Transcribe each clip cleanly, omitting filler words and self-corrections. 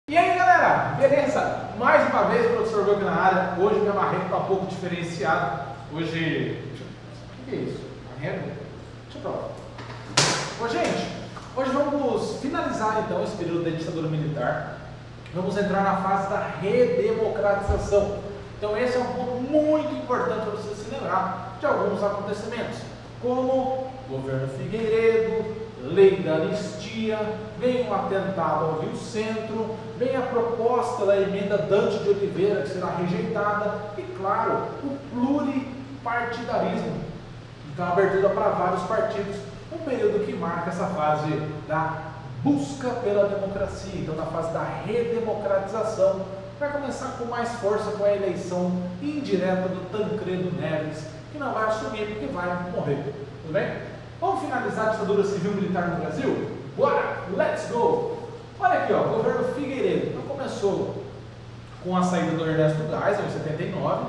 E aí galera, beleza? Mais uma vez, professor Gomes na área. Hoje minha marreta está um pouco diferenciada. Hoje. O que é isso? Marreta? Deixa eu provar. Ô gente, hoje vamos finalizar então esse período da ditadura militar. Vamos entrar na fase da redemocratização. Então esse é um ponto muito importante para você se lembrar de alguns acontecimentos, como governo Figueiredo, lei da anistia, vem um atentado ao Rio Centro, vem a proposta da emenda Dante de Oliveira, que será rejeitada, e claro, o pluripartidarismo, então abertura para vários partidos, um período que marca essa fase da busca pela democracia, então na fase da redemocratização, vai começar com mais força com a eleição indireta do Tancredo Neves, que não vai assumir porque vai morrer, tudo bem? Vamos finalizar a ditadura civil-militar no Brasil? Bora! Let's go! Olha aqui, ó, o governo Figueiredo. Então começou com a saída do Ernesto Geisel em 79,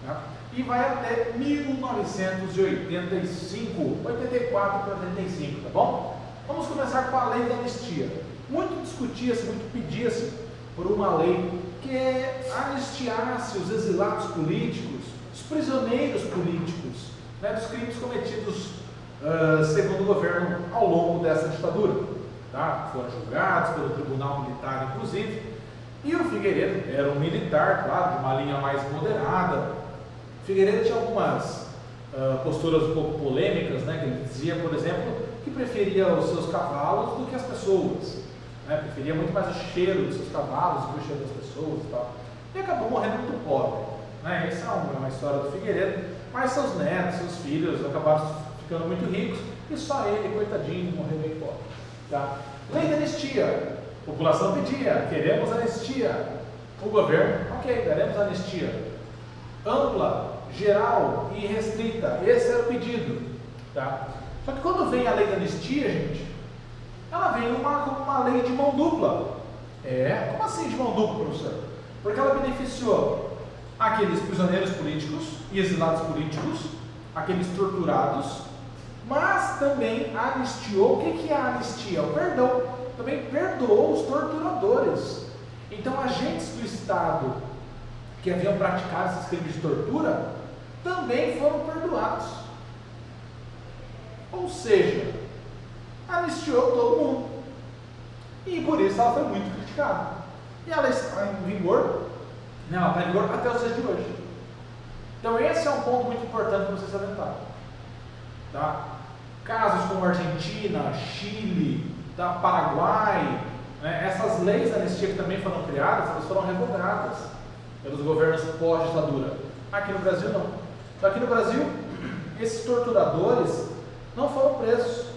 né, e vai até 1985, 84 para 85, tá bom? Vamos começar com a lei da anistia. Muito discutia-se, muito pedia-se por uma lei que anistiasse os exilados políticos, os prisioneiros políticos, né, dos crimes cometidos segundo o governo ao longo dessa ditadura, tá? Foram julgados pelo Tribunal Militar, inclusive, e o Figueiredo era um militar, claro, de uma linha mais moderada. Figueiredo tinha algumas posturas um pouco polêmicas, né? Que ele dizia, por exemplo, que preferia os seus cavalos do que as pessoas, né? Preferia muito mais o cheiro dos seus cavalos do que o cheiro das pessoas e tal, e acabou morrendo muito pobre, né? Essa é uma história do Figueiredo, mas seus netos, seus filhos acabaram ficando muito ricos, e só ele, coitadinho, morreu bem pobre. Tá? Lei da anistia. A população pedia, queremos anistia. O governo, ok, daremos anistia. Ampla, geral e restrita. Esse era o pedido. Tá? Só que quando vem a lei da anistia, gente, ela vem como uma lei de mão dupla. Como assim de mão dupla, professor? Porque ela beneficiou aqueles prisioneiros políticos e exilados políticos, aqueles torturados, mas também anistiou. O que é a anistia? O perdão. Também perdoou os torturadores. Então, agentes do Estado que haviam praticado esses crimes de tortura também foram perdoados. Ou seja, anistiou todo mundo. E por isso ela foi muito criticada. E ela está em vigor, ela está em vigor até os dias de hoje. Então, esse é um ponto muito importante para vocês atentarem. Tá? Casos como Argentina, Chile, tá? Paraguai, né? Essas leis da anistia que também foram criadas, elas foram revogadas pelos governos pós-ditadura. Aqui no Brasil não. Então, aqui no Brasil, esses torturadores não foram presos,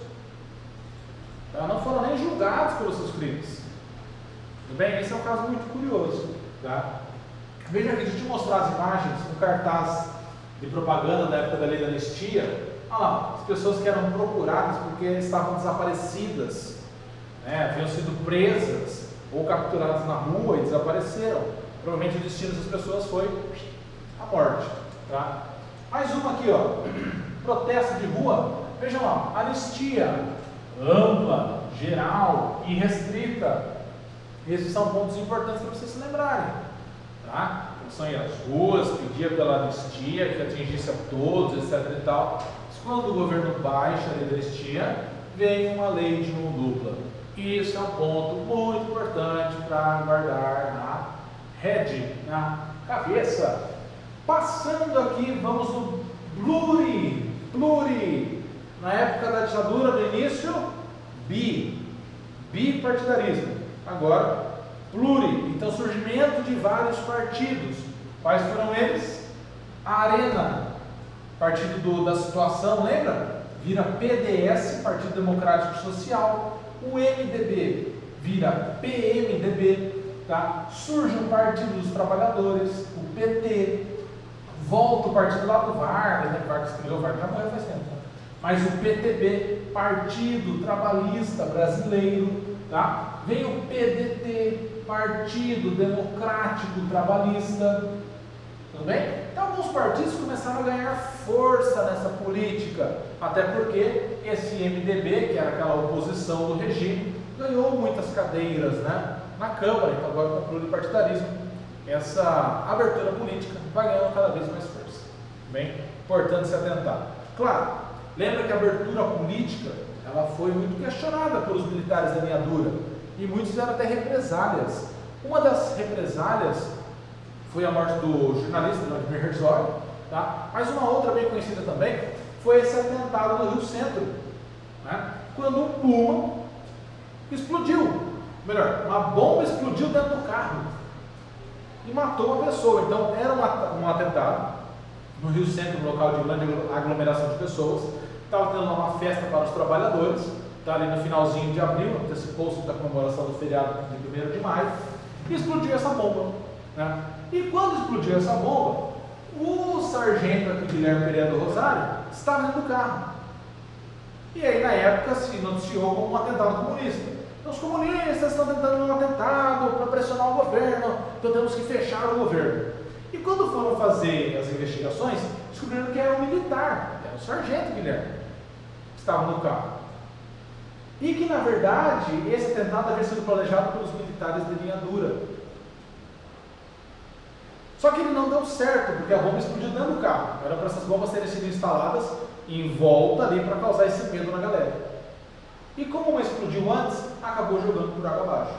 tá? Não foram nem julgados pelos seus crimes. Tudo bem? Esse é um caso muito curioso. Tá? Veja aqui, deixa eu te mostrar as imagens no cartaz de propaganda da época da lei da anistia. Olha lá, as pessoas que eram procuradas porque estavam desaparecidas, né, haviam sido presas ou capturadas na rua e desapareceram. Provavelmente o destino dessas pessoas foi a morte. Tá? Mais uma aqui, ó. Protesto de rua. Vejam lá, anistia ampla, geral e restrita. Esses são pontos importantes para vocês se lembrarem. Tá? São aí as ruas, pedia pela anistia, que atingisse a todos, etc e tal. Quando o governo baixa a lei da anistia, vem uma lei de mão dupla. Isso é um ponto muito importante para guardar na rede, na cabeça. Passando aqui, vamos no pluri. Na época da ditadura, no início, bipartidarismo. Agora, pluri. Então, surgimento de vários partidos. Quais foram eles? A Arena, partido da situação, lembra? Vira PDS, Partido Democrático Social. O MDB vira PMDB, tá? Surge o Partido dos Trabalhadores, o PT. Volta o partido lá do Vargas, né? Vargas criou, Vargas já morreu faz tempo, né? Mas o PTB, Partido Trabalhista Brasileiro, tá? Vem o PDT, Partido Democrático Trabalhista. Tudo bem? Então, alguns partidos começaram a ganhar força nessa política, até porque esse MDB, que era aquela oposição do regime, ganhou muitas cadeiras, né? na Câmara, então agora com o pluripartidarismo, essa abertura política vai ganhando cada vez mais força. Bem, importante se atentar. Claro, lembra que a abertura política ela foi muito questionada pelos militares da linha dura e muitos fizeram até represálias. Uma das represálias foi a morte do jornalista Vladimir Herzog, tá? Mas uma outra bem conhecida também foi esse atentado no Rio Centro, né? Quando um Puma explodiu, melhor, uma bomba explodiu dentro do carro e matou uma pessoa. Então era um atentado no Rio Centro, um local de grande aglomeração de pessoas. Estava tendo uma festa para os trabalhadores, tá ali no finalzinho de abril, antecipou-se da comemoração do feriado de 1º de maio, e explodiu essa bomba, né? E quando explodiu essa bomba, o sargento aqui, Guilherme Pereira do Rosário, estava dentro do carro. E aí, na época, se noticiou como um atentado comunista. Então, os comunistas estão tentando um atentado para pressionar o governo, então temos que fechar o governo. E quando foram fazer as investigações, descobriram que era um militar, era o sargento Guilherme, que estava no carro. E que, na verdade, esse atentado havia sido planejado pelos militares de linha dura. Só que ele não deu certo, porque a bomba explodiu dentro do carro. Era para essas bombas terem sido instaladas em volta ali para causar esse medo na galera. E como uma explodiu antes, acabou jogando por água abaixo.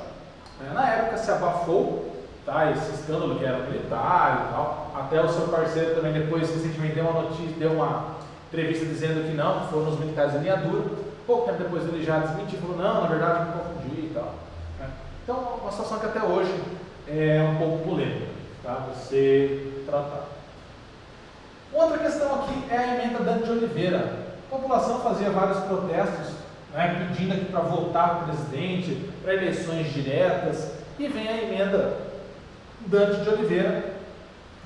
Na época se abafou, tá, esse escândalo que era militar e tal. Até o seu parceiro também depois recentemente deu uma notícia, deu uma entrevista dizendo que não, que foram os militares da linha dura. Pouco tempo depois ele já desmentiu, falou, não, na verdade eu me confundi e tal. Então, uma situação que até hoje é um pouco polêmica, tá, você tratar. Outra questão aqui é a emenda Dante de Oliveira. A população fazia vários protestos, né, pedindo aqui para votar o presidente, para eleições diretas, e vem a emenda Dante de Oliveira,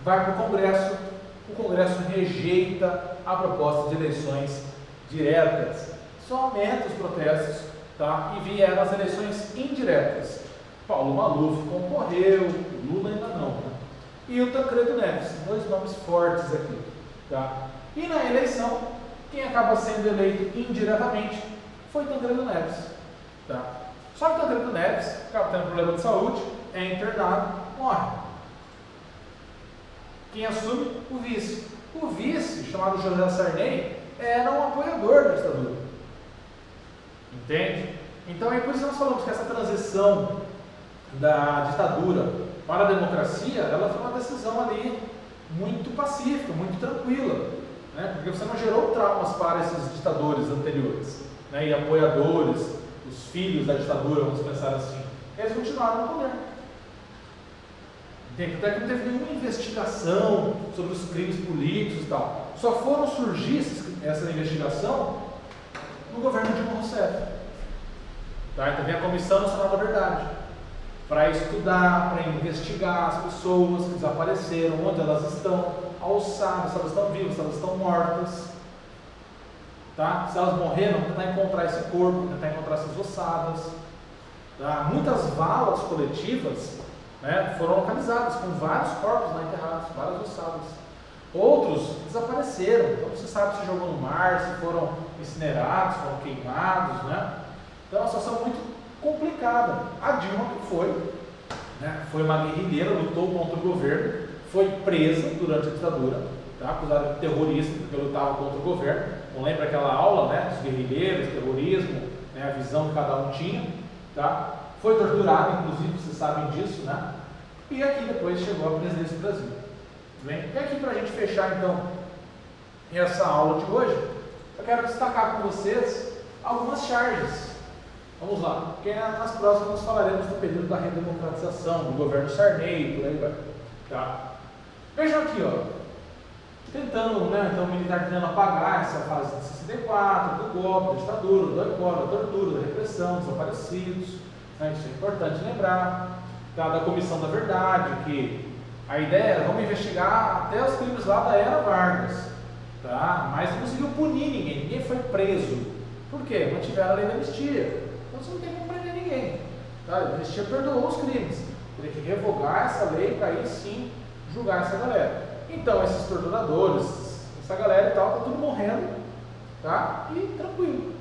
vai para o Congresso rejeita a proposta de eleições diretas. Só aumenta os protestos, tá, e vieram as eleições indiretas. Paulo Maluf concorreu, Lula ainda não, né? E o Tancredo Neves, dois nomes fortes aqui, tá? E na eleição, quem acaba sendo eleito indiretamente foi Tancredo Neves, tá? Só que Tancredo Neves acaba tendo problema de saúde, é internado, morre. Quem assume? O vice. O vice, chamado José Sarney, era um apoiador da ditadura. Entende? Então é por isso que nós falamos que essa transição da ditadura para a democracia, ela foi uma decisão ali muito pacífica, muito tranquila, né? Porque você não gerou traumas para esses ditadores anteriores, né? E apoiadores, os filhos da ditadura, vamos pensar assim, eles continuaram no poder. Entende? Até que não teve nenhuma investigação sobre os crimes políticos e tal. Só foram surgir essa investigação no governo de Dilma Rousseff. Tá? Então vem a Comissão Nacional da Verdade, para estudar, para investigar as pessoas que desapareceram, onde elas estão, alçadas, se elas estão vivas, se elas estão mortas, tá? Se elas morreram, tentar encontrar esse corpo, tentar encontrar essas ossadas, tá? Muitas valas coletivas, né, foram localizadas com vários corpos lá enterrados, várias ossadas. Outros desapareceram, então você sabe se jogou no mar, se foram incinerados, foram queimados, né? Então é uma situação muito complicada. A Dilma que foi, né, foi uma guerrilheira, lutou contra o governo, foi presa durante a ditadura, tá, acusada de terrorismo, porque lutava contra o governo. Não lembra aquela aula, né, dos guerrilheiros, terrorismo, né, a visão que cada um tinha, tá? Foi torturada, inclusive, vocês sabem disso, né? E aqui depois chegou a presidência do Brasil. Bem, e aqui para a gente fechar então essa aula de hoje, eu quero destacar com vocês algumas charges. Vamos lá, porque nas próximas nós falaremos do período da redemocratização, do governo Sarney, por aí vai. Tá? Vejam aqui, ó, tentando, né, então o militar tentando apagar essa fase de 64, do golpe, da ditadura, do boicote, da tortura, da repressão, desaparecidos, né, isso é importante lembrar, tá, da Comissão da Verdade, que a ideia era, vamos investigar até os crimes lá da era Vargas, tá? Mas não conseguiu punir ninguém foi preso. Por quê? Mantiveram a lei da anistia. Então você não tem como prender ninguém. Tá? A anistia perdoou os crimes. Teria que revogar essa lei para aí sim julgar essa galera. Então esses torturadores, essa galera e tal, tá tudo morrendo, tá? E tranquilo.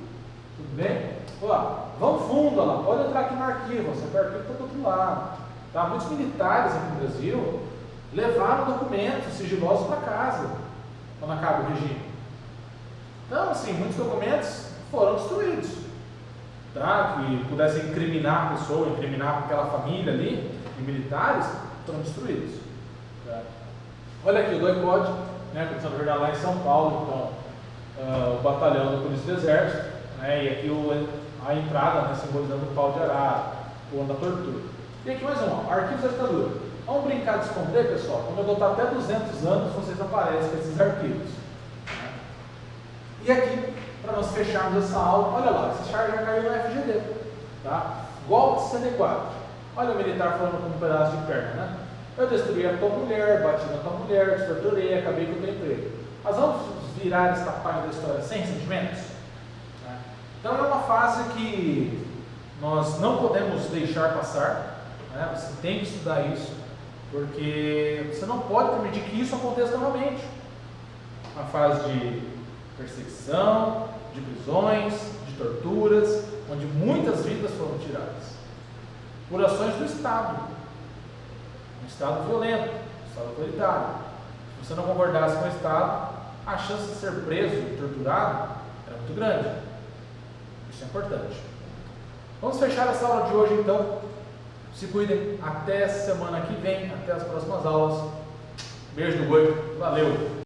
Tudo bem? vão fundo, lá, pode entrar aqui no arquivo, você vai o arquivo está do outro lado. Tá? Muitos militares aqui no Brasil levaram documentos sigilosos para casa, quando acaba o regime. Então, assim, muitos documentos foram destruídos, tá? Que pudessem incriminar a pessoa, incriminar aquela família ali, de militares, foram destruídos. Tá? Olha aqui o DOI-CODE, né, começando a jornal lá em São Paulo, então, o batalhão da Polícia do Exército, né, e aqui a entrada, né, simbolizando o pau de arara, o ano da tortura. E aqui mais um, arquivos da ditadura. Vamos brincar de esconder, pessoal? Quando eu botar até 200 anos, vocês aparecem com esses arquivos. E aqui, para nós fecharmos essa aula, olha lá, esse char já caiu no FGD. Tá? Golpe 64. Olha o militar falando com um pedaço de perna, né? Eu destruí a tua mulher, bati na tua mulher, te torturei, acabei com o teu emprego. Nós vamos virar esta página da história sem sentimentos? Né? Então é uma fase que nós não podemos deixar passar, né? Você tem que estudar isso, porque você não pode permitir que isso aconteça novamente. Uma fase de perseguição, de prisões, de torturas, onde muitas vidas foram tiradas por ações do Estado, um Estado violento, um Estado autoritário. Se você não concordasse com o Estado, a chance de ser preso e torturado era muito grande. Isso é importante. Vamos fechar essa aula de hoje então. Se cuidem, até semana que vem, até as próximas aulas. Beijo do boi, valeu!